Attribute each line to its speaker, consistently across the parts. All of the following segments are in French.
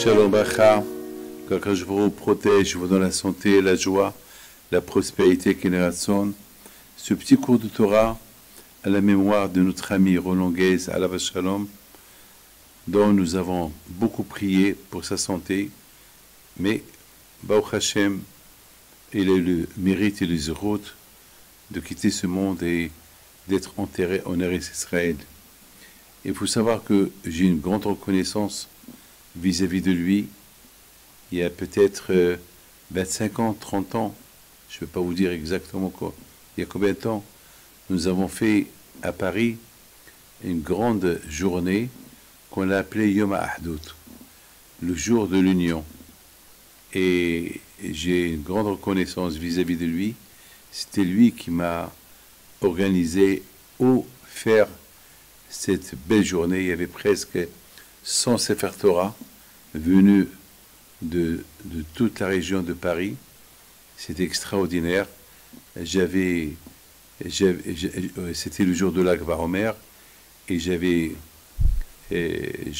Speaker 1: Shalom Bacha, que je vous protège, je vous donne la santé, la joie, la prospérité, Kénération. Ce petit cours de Torah à la mémoire de notre ami Roland Guez, Alav Shalom, dont nous avons beaucoup prié pour sa santé, mais Baruch Hashem, il a le mérite et le zérout de quitter ce monde et d'être enterré en Eretz Israël. Il faut savoir que j'ai une grande reconnaissance vis-à-vis de lui. Il y a peut-être 25 ans, 30 ans, je ne vais pas vous dire exactement quoi, il y a combien de temps, nous avons fait à Paris une grande journée qu'on a appelée Yom HaAhdut, le jour de l'union. Et j'ai une grande reconnaissance vis-à-vis de lui. C'était lui qui m'a organisé faire cette belle journée. Il y avait presque 100 Sefer Torah venus de toute la région de Paris. C'était extraordinaire. C'était le jour de l'Akba Omer et je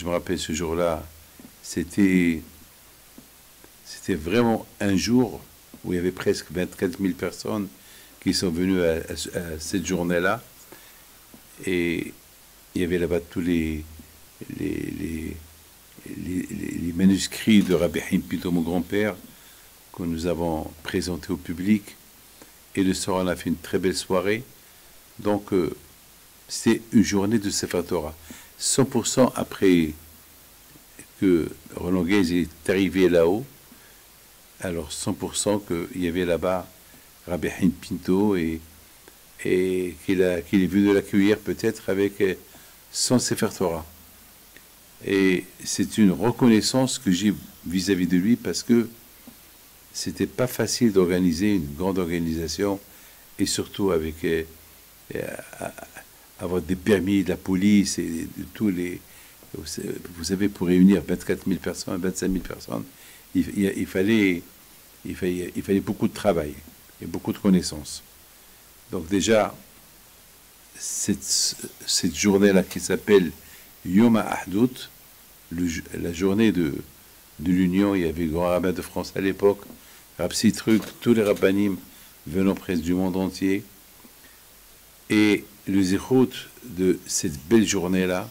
Speaker 1: me rappelle ce jour-là, c'était vraiment un jour où il y avait presque 24 000 personnes qui sont venues à cette journée-là. Et il y avait là-bas tous les manuscrits de Rabbi Haim Pinto, mon grand-père, que nous avons présentés au public. Et le soir, on a fait une très belle soirée. Donc, c'est une journée de Sefer Torah. 100% après que Roland Guez est arrivé là-haut, alors 100% qu'il y avait là-bas Rabbi Haim Pinto et qu'il est venu l'accueillir peut-être avec 100 Sefer Torah. Et c'est une reconnaissance que j'ai vis-à-vis de lui parce que c'était pas facile d'organiser une grande organisation et surtout avec avoir des permis de la police et de tous les... Vous savez, pour réunir 24 000 personnes, 25 000 personnes, il fallait beaucoup de travail et beaucoup de connaissances. Donc déjà, cette journée-là qui s'appelle Yom HaAhdut, la journée de l'union, il y avait le grand rabbin de France à l'époque, Rab Sitruk, tous les rabbanim venant presque du monde entier. Et le zérout de cette belle journée-là,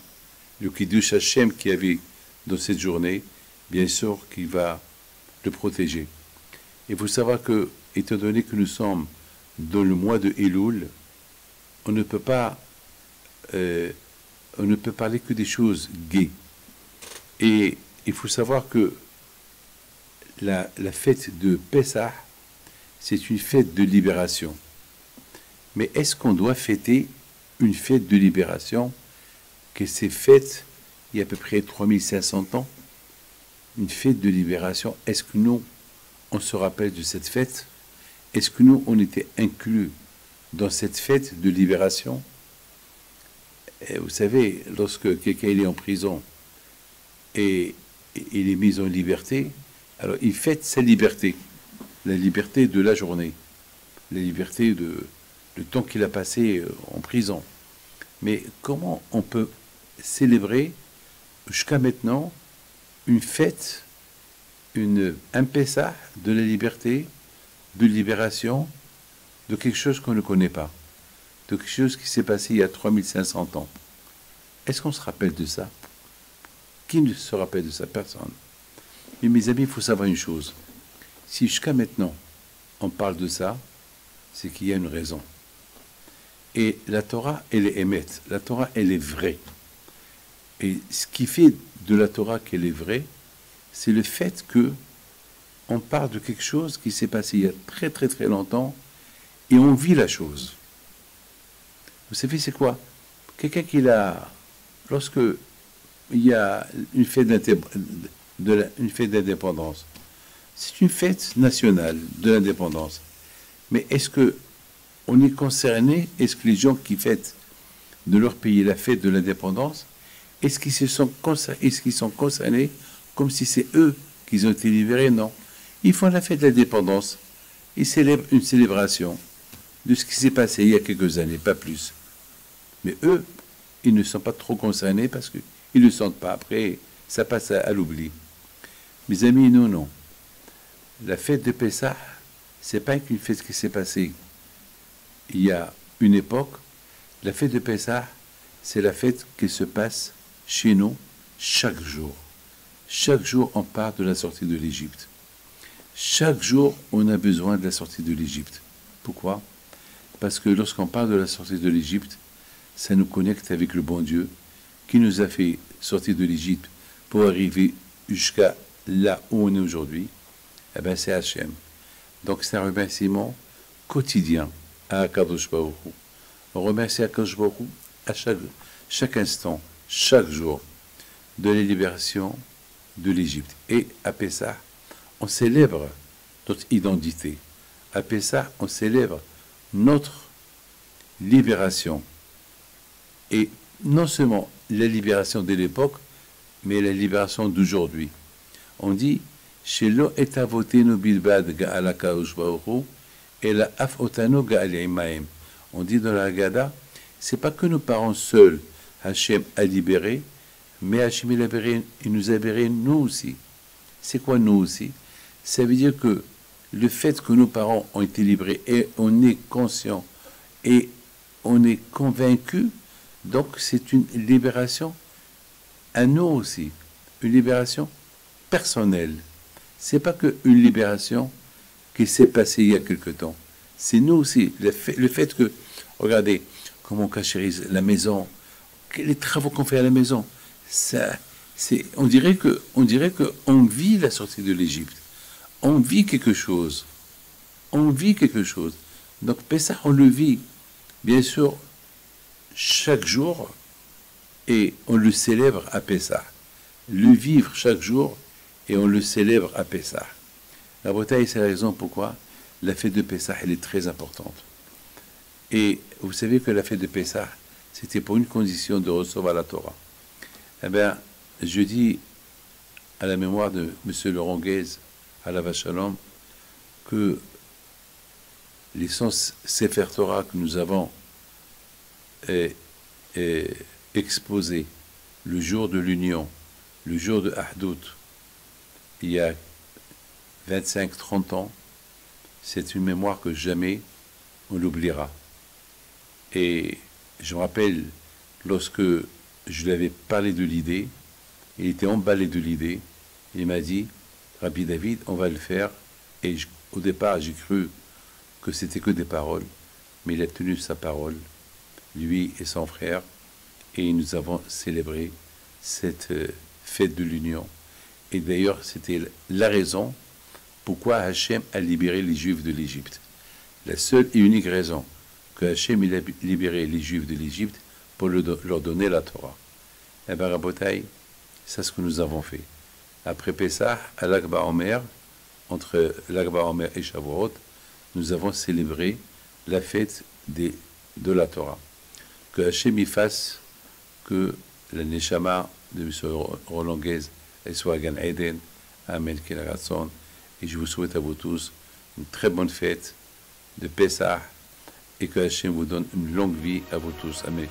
Speaker 1: le Kiddush Hashem qu'il y avait dans cette journée, bien sûr qu'il va le protéger. Il faut savoir que, étant donné que nous sommes dans le mois de Elul, on ne peut parler que des choses gaies. Et il faut savoir que la fête de Pessah, c'est une fête de libération. Mais est-ce qu'on doit fêter une fête de libération qui s'est faite il y a à peu près 3500 ans? Une fête de libération, est-ce que nous, on se rappelle de cette fête? Est-ce que nous, on était inclus dans cette fête de libération? Et vous savez, lorsque quelqu'un est en prison et il est mis en liberté, alors il fête sa liberté, la liberté de la journée, la liberté le temps qu'il a passé en prison. Mais comment on peut célébrer jusqu'à maintenant une fête, un Pessah de la liberté, de libération, de quelque chose qu'on ne connaît pas, de quelque chose qui s'est passé il y a 3500 ans? Est-ce qu'on se rappelle de ça? Qui ne se rappelle de ça? Personne. Mais mes amis, il faut savoir une chose. Si jusqu'à maintenant, on parle de ça, c'est qu'il y a une raison. Et la Torah, elle est émette. La Torah, elle est vraie. Et ce qui fait de la Torah qu'elle est vraie, c'est le fait que on parle de quelque chose qui s'est passé il y a très très très longtemps et on vit la chose. Vous savez c'est quoi? Quelqu'un lorsque il y a une fête d'indépendance, c'est une fête nationale de l'indépendance. Mais est-ce que on est concerné? Est-ce que les gens qui fêtent de leur pays la fête de l'indépendance, est-ce qu'ils sont concernés comme si c'est eux qui ont été libérés? Non. Ils font la fête de l'indépendance. Ils célèbrent une célébration de ce qui s'est passé il y a quelques années, pas plus. Mais eux, ils ne sont pas trop concernés parce qu'ils ne le sentent pas. Après, ça passe à l'oubli. Mes amis, nous, non. La fête de Pessah, c'est pas qu'une fête qui s'est passée il y a une époque. La fête de Pessah, c'est la fête qui se passe chez nous chaque jour. Chaque jour, on parle de la sortie de l'Égypte. Chaque jour, on a besoin de la sortie de l'Égypte. Pourquoi? Parce que lorsqu'on parle de la sortie de l'Égypte, ça nous connecte avec le bon Dieu qui nous a fait sortir de l'Égypte pour arriver jusqu'à là où on est aujourd'hui. Eh bien, c'est Hachem. Donc, c'est un remerciement quotidien à Akadosh Baruch Hu. On remercie Akadosh Baruch Hu à chaque instant, chaque jour, de la libération de l'Égypte. Et à Pessah, on célèbre notre identité. À Pessah, on célèbre notre libération. Et non seulement la libération de l'époque, mais la libération d'aujourd'hui. On dit Shelo et avotenu bilbad ga'al HaKadosh Baruch Hu, et la af otanu ga'al imaim. On dit dans la Haggadah, c'est pas que nos parents seuls, Hachem a libéré, mais Hachem il nous a libéré nous aussi. C'est quoi nous aussi? Ça veut dire que le fait que nos parents ont été libérés et on est conscient et on est convaincu, donc c'est une libération à nous aussi, une libération personnelle. C'est pas que une libération qui s'est passée il y a quelque temps. C'est nous aussi. Le fait que, regardez, comment on cachérise la maison, les travaux qu'on fait à la maison, ça, on dirait que on vit la sortie de l'Égypte. On vit quelque chose. On vit quelque chose. Donc, Pessah, on le vit, bien sûr, chaque jour, et on le célèbre à Pessah. Le vivre chaque jour, et on le célèbre à Pessah. La Bretagne, c'est la raison pourquoi la fête de Pessah, elle est très importante. Et vous savez que la fête de Pessah, c'était pour une condition de recevoir la Torah. Eh bien, je dis à la mémoire de M. Laurent Guez, à la Vachalom, que les 100 Sefer Torah que nous avons exposés le jour de l'union, le jour de Ahdout, il y a 25-30 ans, c'est une mémoire que jamais on l'oubliera. Et je me rappelle, lorsque je lui avais parlé de l'idée, il était emballé de l'idée, il m'a dit, Rabbi David, on va le faire. Et au départ, j'ai cru que c'était que des paroles, mais il a tenu sa parole, lui et son frère, et nous avons célébré cette fête de l'union. Et d'ailleurs, c'était la raison pourquoi Hachem a libéré les Juifs de l'Égypte. La seule et unique raison que Hachem a libéré les Juifs de l'Égypte pour leur donner la Torah. Eh bien, Rabotai, c'est ce que nous avons fait. Après Pessah, à l'Akba Omer, entre l'Akba Omer et Shavuot, nous avons célébré la fête de la Torah. Que Hachem y fasse que la Neshama de M. Roland Guez soit à Gan Eden. Amen. Et je vous souhaite à vous tous une très bonne fête de Pessah et que Hachem vous donne une longue vie à vous tous. Amen.